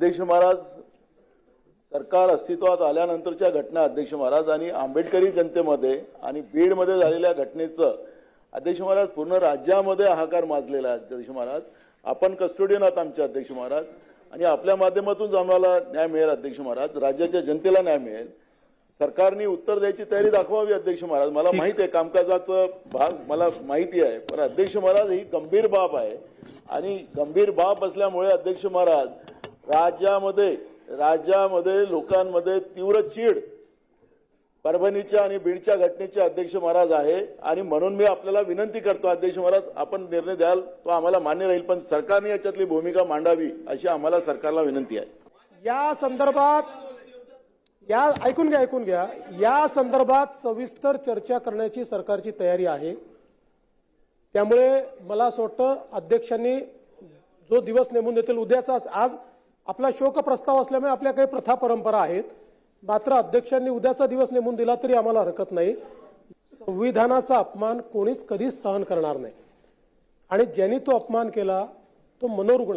अध्यक्ष महाराज, सरकार अस्तित्वात आल्यानंतरच्या घटना अध्यक्ष महाराज आणि आंबेडकरी जनतेमध्ये आणि बीडमध्ये झालेल्या घटनेचं अध्यक्ष महाराज पूर्ण राज्यामध्ये हाहाकार माजलेला आहे. अध्यक्ष महाराज, आपण कस्टोडियन आहात आमचे अध्यक्ष महाराज आणि आपल्या माध्यमातून आम्हाला न्याय मिळेल. अध्यक्ष महाराज, राज्याच्या जनतेला न्याय मिळेल. सरकारने उत्तर द्यायची तयारी दाखवावी. अध्यक्ष महाराज, मला माहिती आहे कामकाजाचा भाग मला माहिती आहे, पण अध्यक्ष महाराज ही गंभीर बाब आहे आणि गंभीर बाब असल्यामुळे अध्यक्ष महाराज राज्यामध्ये लोकांमध्ये तीव्र चीड परभणीच्या आणि बीडच्या घटनेचे अध्यक्ष महाराज आहे आणि म्हणून मी आपल्याला विनंती करतो अध्यक्ष महाराज, आपण निर्णय द्याल तो आम्हाला मान्य राहील, पण सरकारने याच्यातली भूमिका मांडावी अशी आम्हाला सरकारला विनंती आहे. या संदर्भात ऐकून घ्या या संदर्भात सविस्तर चर्चा करण्याची सरकारची तयारी आहे. त्यामुळे मला असं वाटतं अध्यक्षांनी जो दिवस नेमून देतील उद्याचा, आज आपला शोक प्रस्ताव असल्यामुळे आपल्या काही प्रथा परंपरा आहेत, मात्र अध्यक्षांनी उद्याचा दिवस नेमून दिला तरी आम्हाला हरकत नाही. संविधानाचा अपमान कोणीच कधीच सहन करणार नाही आणि ज्यांनी तो अपमान केला तो मनोरुग्ण आहे.